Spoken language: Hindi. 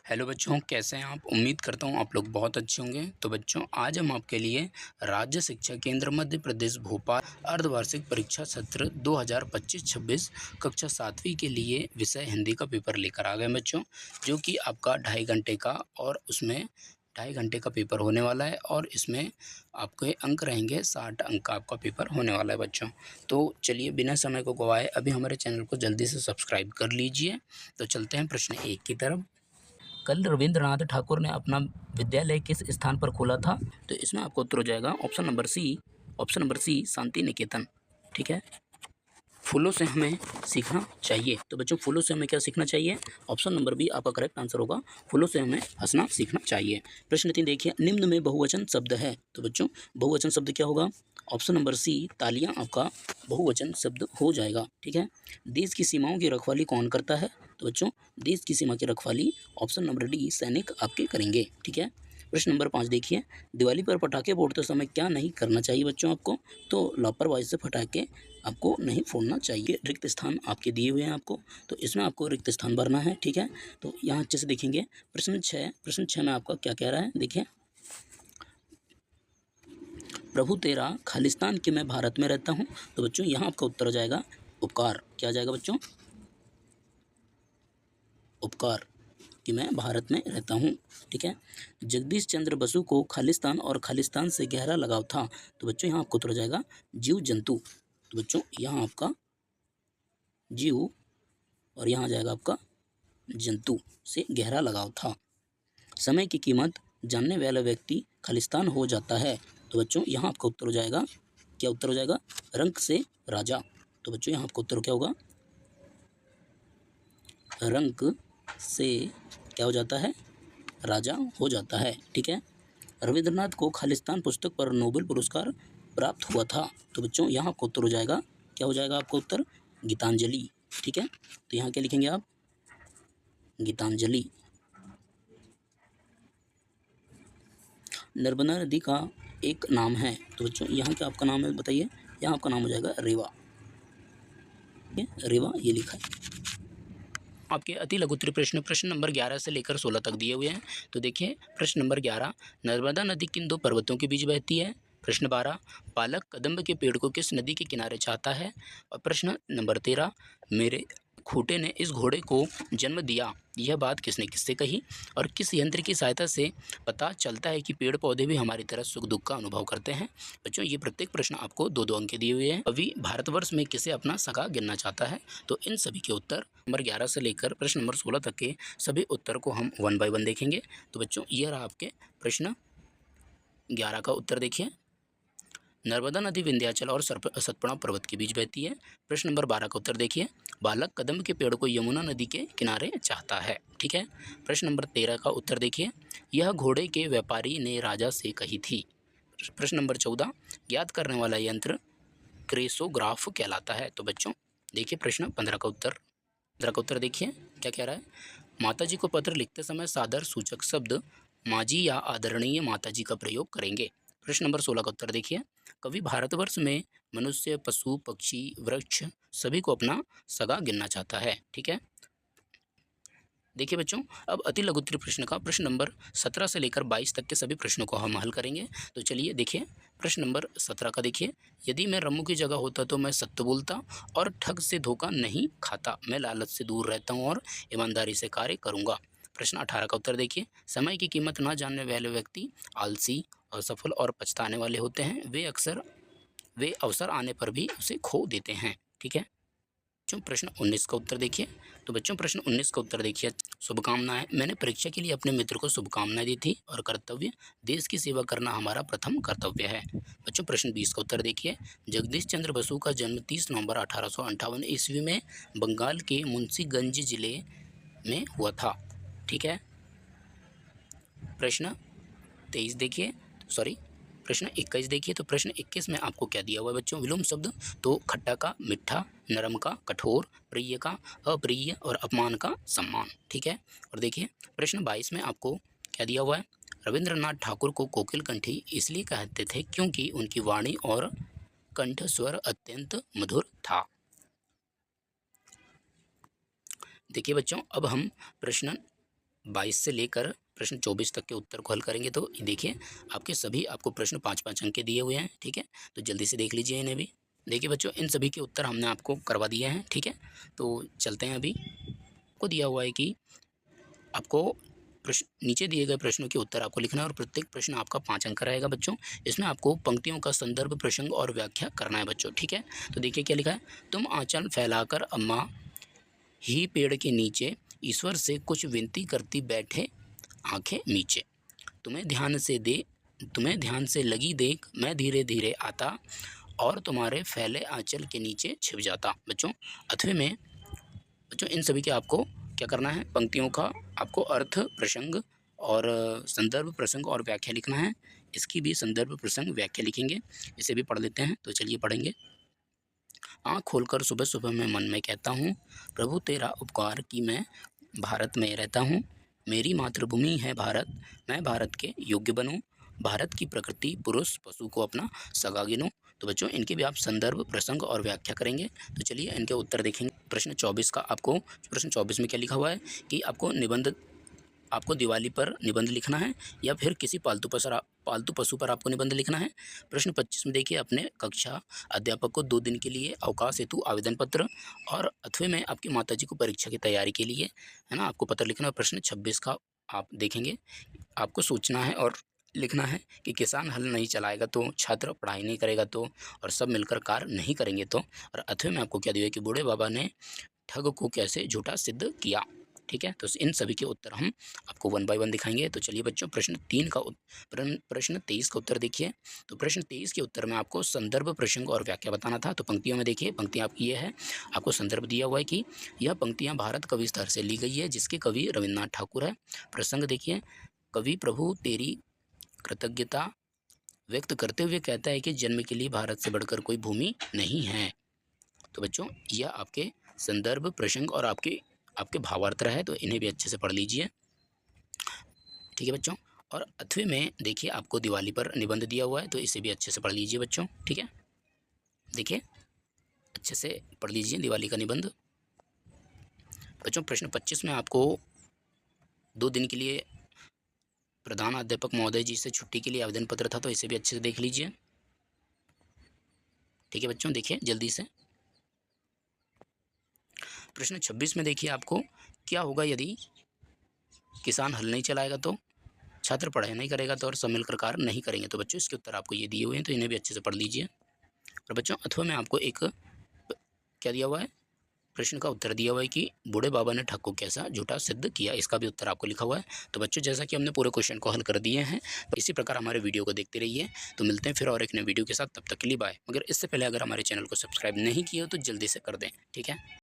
हेलो बच्चों, कैसे हैं आप? उम्मीद करता हूँ आप लोग बहुत अच्छे होंगे। तो बच्चों, आज हम आपके लिए राज्य शिक्षा केंद्र मध्य प्रदेश भोपाल अर्धवार्षिक परीक्षा सत्र 2025-26 कक्षा 7वीं के लिए विषय हिंदी का पेपर लेकर आ गए बच्चों, जो कि आपका 2.5 घंटे का और उसमें 2.5 घंटे का पेपर होने वाला है और इसमें आपके अंक रहेंगे। 60 अंक का आपका पेपर होने वाला है बच्चों। तो चलिए, बिना समय को गवाए अभी हमारे चैनल को जल्दी से सब्सक्राइब कर लीजिए। तो चलते हैं प्रश्न 1 की तरफ। कल रविंद्रनाथ ठाकुर ने अपना विद्यालय किस स्थान पर खोला था? तो इसमें आपको उत्तर हो जाएगा option number C Shanti Niketan. ठीक है। फूलों से हमें सीखना चाहिए। तो बच्चों, फूलों से हमें क्या सीखना चाहिए? ऑप्शन नंबर बी आपका करेक्ट आंसर होगा। फूलों से हमें हंसना सीखना चाहिए। प्रश्न 3 देखिए, निम्न में बहुवचन शब्द है। तो बच्चों, बहुवचन शब्द क्या होगा? ऑप्शन नंबर सी तालियां आपका बहुवचन शब्द हो जाएगा। ठीक है। देश की सीमाओं की रखवाली कौन करता है? तो बच्चों, देश की सीमा की रखवाली ऑप्शन नंबर डी सैनिक आपके करेंगे। ठीक है। प्रश्न नंबर 5 देखिए, दिवाली पर पटाखे फोड़ते समय क्या नहीं करना चाहिए बच्चों आपको? तो लापरवाही से पटाखे आपको नहीं फोड़ना चाहिए। रिक्त स्थान आपके दिए हुए हैं आपको, तो इसमें आपको रिक्त स्थान भरना है। ठीक है। तो यहाँ अच्छे से देखेंगे। प्रश्न 6 में आपका क्या कह रहा है? देखिए, प्रभु तेरा खालिस्तान कि मैं भारत में रहता हूँ। तो बच्चों, यहाँ आपका उत्तर हो जाएगा उपकार। क्या आ जाएगा बच्चों? उपकार कि मैं भारत में रहता हूँ। ठीक है। जगदीश चंद्र बसु को खालिस्तान और खालिस्तान से गहरा लगाव था। तो बच्चों, यहाँ आपको उत्तर हो जाएगा जीव जंतु। तो बच्चों, यहाँ आपका जीव और यहाँ आ जाएगा आपका जंतु से गहरा लगाव था। समय की कीमत जानने वाला व्यक्ति खालिस्तान हो जाता है। तो बच्चों, यहाँ आपका उत्तर हो जाएगा, क्या उत्तर हो जाएगा? रंक से राजा। तो बच्चों, यहाँ आपका उत्तर क्या होगा? रंक से क्या हो जाता है? राजा हो जाता है। ठीक है। रविंद्रनाथ को खालिस्तान पुस्तक पर नोबेल पुरस्कार प्राप्त हुआ था। तो बच्चों, यहाँ आपका उत्तर हो जाएगा, क्या हो जाएगा आपका उत्तर? गीतांजलि। ठीक है। तो यहाँ क्या लिखेंगे आप? गीतांजलि। नर्मदा नदी का एक नाम है। तो बच्चों, यहाँ क्या आपका नाम है बताइए? यहाँ आपका नाम हो जाएगा रेवा। रेवा ये लिखा है। आपके अति लघु उत्तरीय प्रश्न नंबर 11 से लेकर 16 तक दिए हुए हैं। तो देखिए, प्रश्न नंबर 11, नर्मदा नदी किन दो पर्वतों के बीच बहती है? प्रश्न 12, पालक कदम्ब के पेड़ को किस नदी के किनारे चाहता है? और प्रश्न नंबर 13, मेरे खूंटे ने इस घोड़े को जन्म दिया, यह बात किसने किससे कही? और किस यंत्र की सहायता से पता चलता है कि पेड़ पौधे भी हमारी तरह सुख दुख का अनुभव करते हैं? बच्चों, ये प्रत्येक प्रश्न आपको 2-2 अंक के दिए हुए हैं। अभी भारतवर्ष में किसे अपना सगा गिनना चाहता है? तो इन सभी के उत्तर नंबर 11 से लेकर प्रश्न नंबर 16 तक के सभी उत्तर को हम 1 बाय 1 देखेंगे। तो बच्चों, यह रहा आपके प्रश्न 11 का उत्तर। देखिए, नर्मदा नदी विंध्याचल और सतपुड़ा पर्वत के बीच बहती है। प्रश्न नंबर 12 का उत्तर देखिए, बालक कदम्ब के पेड़ को यमुना नदी के किनारे चाहता है। ठीक है। प्रश्न नंबर 13 का उत्तर देखिए, यह घोड़े के व्यापारी ने राजा से कही थी। प्रश्न नंबर 14, ज्ञात करने वाला यंत्र क्रेसोग्राफ कहलाता है। तो बच्चों, देखिए प्रश्न 15 का उत्तर। 15 का उत्तर देखिए, क्या कह रहा है? माताजी को पत्र लिखते समय सादर सूचक शब्द माजी या आदरणीय माताजी का प्रयोग करेंगे। प्रश्न नंबर 16 का उत्तर देखिए, कवि भारतवर्ष में मनुष्य, पशु, पक्षी, वृक्ष सभी को अपना सगा गिनना चाहता है। ठीक है। देखिए बच्चों, अब अति लघु उत्तरीय प्रश्न का प्रश्न नंबर 17 से लेकर 22 तक के सभी प्रश्नों को हम हल करेंगे। तो चलिए देखिए, प्रश्न नंबर 17 का देखिए, यदि मैं रम्मू की जगह होता तो मैं सत्य बोलता और ठग से धोखा नहीं खाता। मैं लालच से दूर रहता हूँ और ईमानदारी से कार्य करूँगा। प्रश्न 18 का उत्तर देखिए, समय की कीमत न जानने वाले व्यक्ति आलसी, असफल और पछताने वाले होते हैं। वे अवसर आने पर भी उसे खो देते हैं। ठीक है। बच्चों, प्रश्न 19 का उत्तर देखिए। तो बच्चों, प्रश्न 19 का उत्तर देखिए, शुभकामनाएं। मैंने परीक्षा के लिए अपने मित्र को शुभकामनाएं दी थी। और कर्तव्य, देश की सेवा करना हमारा प्रथम कर्तव्य है। बच्चों, प्रश्न 20 का उत्तर देखिए, जगदीश चंद्र बसु का जन्म 30 नवंबर 1858 ईस्वी में बंगाल के मुंशीगंज जिले में हुआ था। ठीक है। प्रश्न 23 देखिए, सॉरी प्रश्न 21 देखिए। तो प्रश्न 21 में आपको क्या दिया हुआ है बच्चों? विलोम शब्द। तो खट्टा का मीठा, नरम का कठोर, प्रिय का अप्रिय और अपमान का सम्मान। ठीक है। और देखिए, प्रश्न 22 में आपको क्या दिया हुआ है? रविंद्रनाथ ठाकुर को कोकिल कंठी इसलिए कहते थे क्योंकि उनकी वाणी और कंठ स्वर अत्यंत मधुर था। देखिए बच्चों, अब हम प्रश्न 22 से लेकर प्रश्न 24 तक के उत्तर को हल करेंगे तो देखिए आपके सभी आपको प्रश्न 5-5 अंक के दिए हुए हैं, ठीक है। तो जल्दी से देख लीजिए इन्हें भी। देखिए बच्चों, इन सभी के उत्तर हमने आपको करवा दिए हैं, ठीक है। तो चलते हैं अभी। आपको दिया हुआ है कि आपको प्रश्न, नीचे दिए गए प्रश्नों के उत्तर आपको लिखना है और प्रत्येक प्रश्न आपका 5 अंक का रहेगा बच्चों। इसमें आपको पंक्तियों का संदर्भ, प्रसंग और व्याख्या करना है बच्चों, ठीक है। तो देखिए क्या लिखा है, तुम आंचल फैलाकर अम्मा ही पेड़ के नीचे ईश्वर से कुछ विनती करती बैठे आंखें नीचे। तुम्हें ध्यान से लगी देख, मैं धीरे धीरे आता और तुम्हारे फैले आंचल के नीचे छिप जाता। बच्चों अथवे में बच्चों इन सभी के आपको क्या करना है, पंक्तियों का आपको अर्थ, प्रसंग और संदर्भ, प्रसंग और व्याख्या लिखना है। इसकी भी संदर्भ, प्रसंग, व्याख्या लिखेंगे। इसे भी पढ़ लेते हैं, तो चलिए पढ़ेंगे। आँख खोलकर सुबह सुबह मैं मन में कहता हूँ, प्रभु तेरा उपकार कि मैं भारत में रहता हूँ। मेरी मातृभूमि है भारत, मैं भारत के योग्य बनूँ। भारत की प्रकृति पुरुष पशु को अपना सगा गिनूँ। तो बच्चों इनके भी आप संदर्भ, प्रसंग और व्याख्या करेंगे। तो चलिए इनके उत्तर देखेंगे। प्रश्न 24 का आपको, प्रश्न 24 में क्या लिखा हुआ है कि आपको दिवाली पर निबंध लिखना है या फिर किसी पालतू पशु पर आपको निबंध लिखना है। प्रश्न 25 में देखिए, अपने कक्षा अध्यापक को 2 दिन के लिए अवकाश हेतु आवेदन पत्र, और अथवे में आपकी माताजी को परीक्षा की तैयारी के लिए, है ना, आपको पत्र लिखना है। प्रश्न 26 का आप देखेंगे, आपको सोचना है और लिखना है कि किसान हल नहीं चलाएगा तो, छात्र पढ़ाई नहीं करेगा तो, और सब मिलकर कार्य नहीं करेंगे तो, और अथवे में आपको क्या दिया कि बूढ़े बाबा ने ठग को कैसे झूठा सिद्ध किया, ठीक है। तो इन सभी के उत्तर हम आपको 1 बाय 1 दिखाएंगे। तो चलिए बच्चों, प्रश्न 23 का उत्तर देखिए। तो प्रश्न 23 के उत्तर में आपको संदर्भ, प्रसंग और व्याख्या बताना था। तो पंक्तियों में देखिए, पंक्तियाँ आपकी ये है, आपको संदर्भ दिया हुआ है कि यह पंक्तियाँ भारत कवि स्तर से ली गई है, जिसके कवि रविन्द्रनाथ ठाकुर है। प्रसंग देखिए, कवि प्रभु तेरी कृतज्ञता व्यक्त करते हुए कहता है कि जन्म के लिए भारत से बढ़कर कोई भूमि नहीं है। तो बच्चों यह आपके संदर्भ, प्रसंग और आपके भावार्थ है, तो इन्हें भी अच्छे से पढ़ लीजिए, ठीक है बच्चों। और अथवे में देखिए आपको दिवाली पर निबंध दिया हुआ है, तो इसे भी अच्छे से पढ़ लीजिए बच्चों, ठीक है। देखिए अच्छे से पढ़ लीजिए दिवाली का निबंध। बच्चों प्रश्न 25 में आपको 2 दिन के लिए प्रधान अध्यापक महोदय जी से छुट्टी के लिए आवेदन पत्र था, तो इसे भी अच्छे से देख लीजिए, ठीक है बच्चों। देखिए जल्दी से प्रश्न 26 में देखिए, आपको क्या होगा यदि किसान हल नहीं चलाएगा तो, छात्र पढ़ाई नहीं करेगा तो, और सब मिलकर कार्य नहीं करेंगे। तो बच्चों इसके उत्तर आपको ये दिए हुए हैं, तो इन्हें भी अच्छे से पढ़ लीजिए। और बच्चों अथवा में आपको एक क्या दिया हुआ है, प्रश्न का उत्तर दिया हुआ है कि बूढ़े बाबा ने ठग को कैसा झूठा सिद्ध किया, इसका भी उत्तर आपको लिखा हुआ है। तो बच्चों जैसा कि हमने पूरे क्वेश्चन को हल कर दिए हैं, तो इसी प्रकार हमारे वीडियो को देखते रहिए। तो मिलते हैं फिर और एक नए वीडियो के साथ, तब तक के लिए बाय। मगर इससे पहले अगर हमारे चैनल को सब्सक्राइब नहीं किया हो तो जल्दी से कर दें, ठीक है।